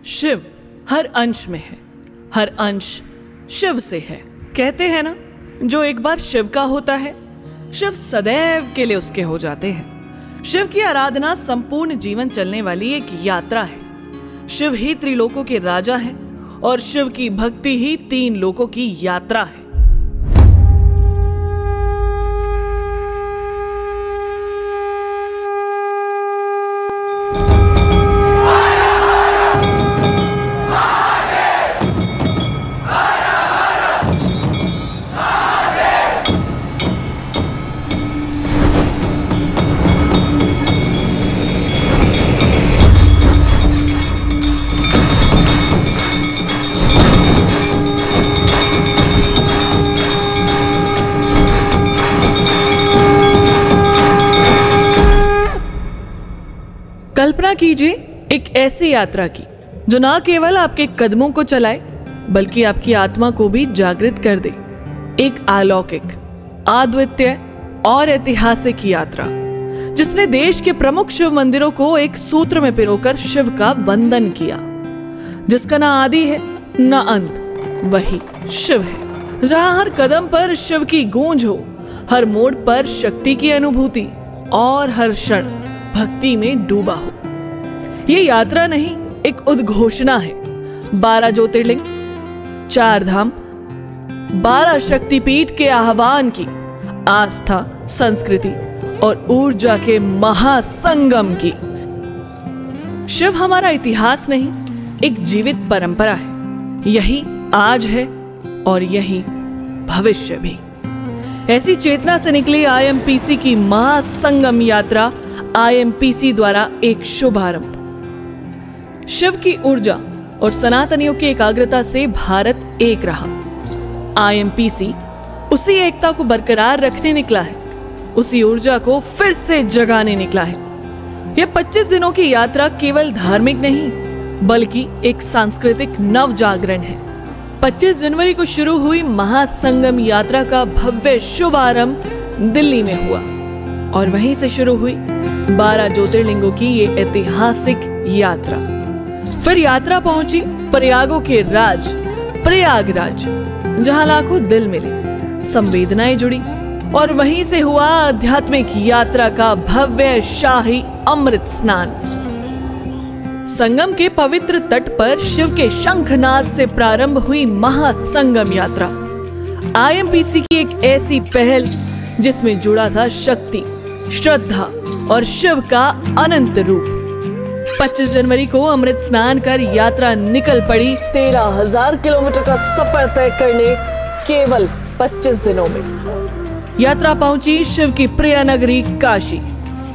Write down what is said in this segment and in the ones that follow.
शिव हर अंश में है, हर अंश शिव से है। कहते हैं ना, जो एक बार शिव का होता है, शिव सदैव के लिए उसके हो जाते हैं। शिव की आराधना संपूर्ण जीवन चलने वाली एक यात्रा है। शिव ही त्रिलोकों के राजा हैं और शिव की भक्ति ही तीन लोकों की यात्रा है। कल्पना कीजिए एक ऐसी यात्रा की जो ना केवल आपके कदमों को चलाए बल्कि आपकी आत्मा को भी जागृत कर दे। एक अलौकिक, अद्वितीय और ऐतिहासिक यात्रा जिसने देश के प्रमुख शिव मंदिरों को एक सूत्र में पिरोकर शिव का वंदन किया, जिसका ना आदि है ना अंत, वही शिव है। जहां हर कदम पर शिव की गूंज हो, हर मोड़ पर शक्ति की अनुभूति और हर क्षण भक्ति में डूबा हो। ये यात्रा नहीं, एक उद्घोषणा है। 12 ज्योतिर्लिंग, 4 धाम, 12 शक्तिपीठ के आह्वान की, आस्था, संस्कृति और ऊर्जा के महासंगम की। शिव हमारा इतिहास नहीं, एक जीवित परंपरा है। यही आज है और यही भविष्य भी। ऐसी चेतना से निकली आईएमपीसी की महासंगम यात्रा आईएमपीसी द्वारा एक शुभारंभ। शिव की ऊर्जा और सनातनियों की एकाग्रता से भारत एक रहा। आईएमपीसी उसी एकता को बरकरार रखने निकला है, उसी ऊर्जा को फिर से जगाने निकला है। यह 25 दिनों की यात्रा केवल धार्मिक नहीं बल्कि एक सांस्कृतिक नव जागरण है। 25 जनवरी को शुरू हुई महासंगम यात्रा का भव्य शुभारंभ दिल्ली में हुआ और वहीं से शुरू हुई 12 ज्योतिर्लिंगों की ये ऐतिहासिक यात्रा। फिर यात्रा पहुंची प्रयागों के राज प्रयागराज, जहां लाखों दिल मिले, संवेदनाएं जुड़ी और वहीं से हुआ आध्यात्मिक यात्रा का भव्य शाही अमृत स्नान। संगम के पवित्र तट पर शिव के शंखनाद से प्रारंभ हुई महासंगम यात्रा आईएमपीसी की एक ऐसी पहल जिसमें जुड़ा था शक्ति, श्रद्धा और शिव का अनंत रूप। 25 जनवरी को अमृत स्नान कर यात्रा निकल पड़ी 13,000 किलोमीटर का सफर तय करने केवल 25 दिनों में। यात्रा पहुंची शिव की प्रिय नगरी काशी।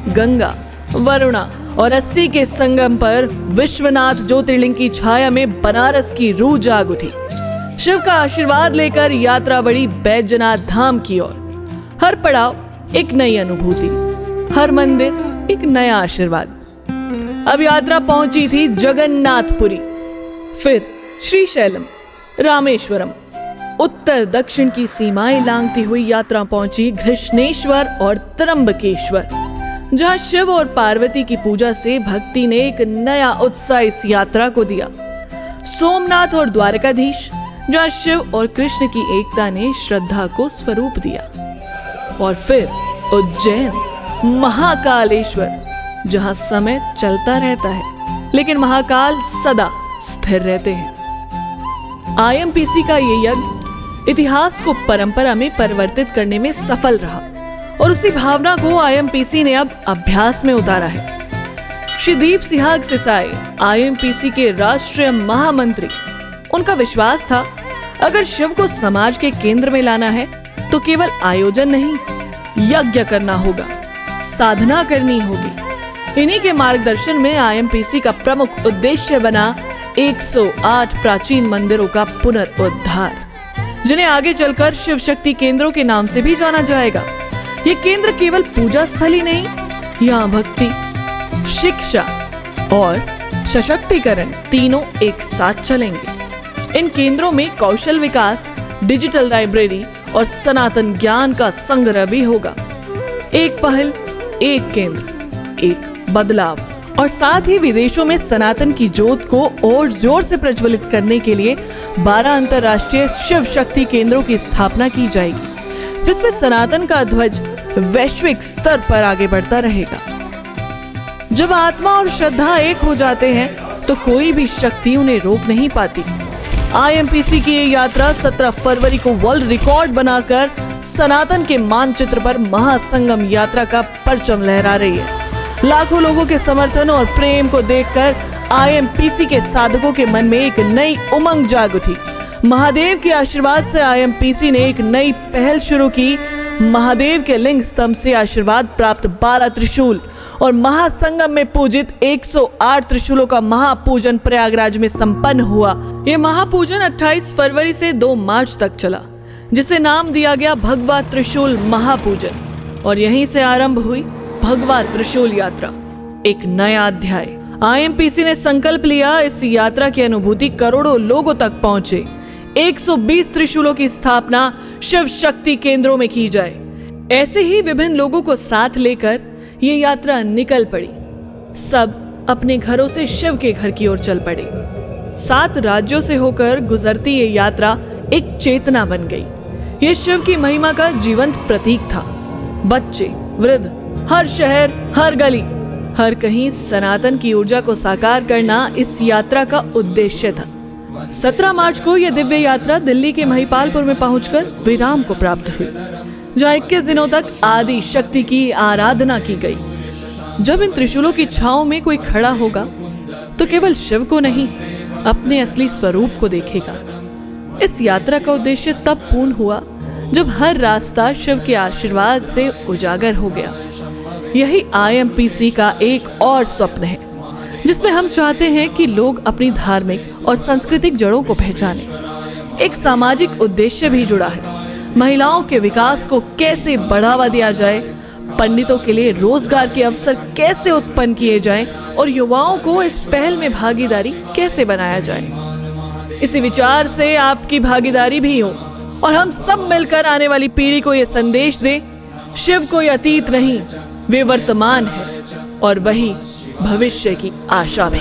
गंगा, वरुणा और अस्सी के संगम पर विश्वनाथ ज्योतिर्लिंग की छाया में बनारस की रूह जाग उठी। शिव का आशीर्वाद लेकर यात्रा बढ़ी बैजनाथ धाम की ओर। हर पड़ाव एक नई अनुभूति, हर मंदिर एक नया आशीर्वाद। अब यात्रा पहुंची थी जगन्नाथपुरी, फिर श्रीशैलम, रामेश्वरम। उत्तर दक्षिण की सीमाएं लांघती हुई यात्रा पहुंची घृष्णेश्वर और त्र्यंबकेश्वर, जहां शिव और पार्वती की पूजा से भक्ति ने एक नया उत्साह इस यात्रा को दिया। सोमनाथ और द्वारकाधीश, जहां शिव और कृष्ण की एकता ने श्रद्धा को स्वरूप दिया। और फिर उज्जैन, महाकालेश्वर, जहां समय चलता रहता है लेकिन महाकाल सदा स्थिर रहते हैं। आईएमपीसी का ये यज्ञ इतिहास को परंपरा में परिवर्तित करने में सफल रहा और उसी भावना को आईएमपीसी ने अब अभ्यास में उतारा है। श्री दीप सिहाग सिसाई, आईएमपीसी के राष्ट्रीय महामंत्री, उनका विश्वास था अगर शिव को समाज के केंद्र में लाना है तो केवल आयोजन नहीं, यज्ञ करना होगा, साधना करनी होगी। इन्हीं के मार्गदर्शन में आईएमपीसी का प्रमुख उद्देश्य बना 108 प्राचीन मंदिरों का पुनरुद्धार, जिन्हें आगे चलकर शिव शक्ति केंद्रों के नाम से भी जाना जाएगा। ये केंद्र केवल पूजा स्थल ही नहीं, यहाँ भक्ति, शिक्षा और सशक्तिकरण तीनों एक साथ चलेंगे। इन केंद्रों में कौशल विकास, डिजिटल लाइब्रेरी और सनातन ज्ञान का संग्रह भी होगा। एक पहल, एक केंद्र, एक बदलाव और साथ ही विदेशों में सनातन की ज्योत को और जोर से प्रज्वलित करने के लिए 12 अंतर्राष्ट्रीय शिव शक्ति केंद्रों की स्थापना की जाएगी, जिसमें सनातन का ध्वज वैश्विक स्तर पर आगे बढ़ता रहेगा। जब आत्मा और श्रद्धा एक हो जाते हैं तो कोई भी शक्ति उन्हें रोक नहीं पाती। आईएमपीसी की ये यात्रा 17 फरवरी को वर्ल्ड रिकॉर्ड बनाकर सनातन के मानचित्र पर महासंगम यात्रा का परचम लहरा रही है। लाखों लोगों के समर्थन और प्रेम को देखकर आईएमपीसी के साधकों के मन में एक नई उमंग जाग उठी। महादेव के आशीर्वाद से आईएमपीसी ने एक नई पहल शुरू की। महादेव के लिंग स्तंभ से आशीर्वाद प्राप्त 12 त्रिशूल और महासंगम में पूजित 108 त्रिशूलों का महापूजन प्रयागराज में संपन्न हुआ। ये महापूजन 28 फरवरी से 2 मार्च तक चला, जिसे नाम दिया गया भगवा त्रिशूल महापूजन, और यहीं से आरंभ हुई भगवा त्रिशूल यात्रा, एक नया अध्याय। आईएमपीसी ने संकल्प लिया इस यात्रा की अनुभूति करोड़ों लोगों तक पहुंचे। 120 त्रिशूलों की स्थापना शिव शक्ति केंद्रों में की जाए। ऐसे ही विभिन्न लोगों को साथ लेकर ये यात्रा निकल पड़ी। सब अपने घरों से शिव के घर की ओर चल पड़े। 7 राज्यों से होकर गुजरती ये यात्रा एक चेतना बन गई। ये शिव की महिमा का जीवंत प्रतीक था। बच्चे, वृद्ध, हर शहर, हर गली, हर कहीं सनातन की ऊर्जा को साकार करना इस यात्रा का उद्देश्य था। 17 मार्च को यह दिव्य यात्रा दिल्ली के महिपालपुर में पहुंचकर विराम को प्राप्त हुई, जहाँ 21 दिनों तक आदि शक्ति की आराधना की गई। जब इन त्रिशूलों की छांव में कोई खड़ा होगा तो केवल शिव को नहीं, अपने असली स्वरूप को देखेगा। इस यात्रा का उद्देश्य तब पूर्ण हुआ जब हर रास्ता शिव के आशीर्वाद से उजागर हो गया। यही आईएमपीसी का एक और स्वप्न है, जिसमें हम चाहते हैं कि लोग अपनी धार्मिक और सांस्कृतिक जड़ों को पहचानें। एक सामाजिक उद्देश्य भी जुड़ा है। महिलाओं के विकास को कैसे बढ़ावा दिया जाए, पंडितों के लिए रोजगार के अवसर कैसे उत्पन्न किए जाएं और युवाओं को इस पहल में भागीदारी कैसे बनाया जाए। इसी विचार से आपकी भागीदारी भी हो और हम सब मिलकर आने वाली पीढ़ी को यह संदेश दें, शिव कोई अतीत नहीं, वे वर्तमान है और वही भविष्य की आशा भी।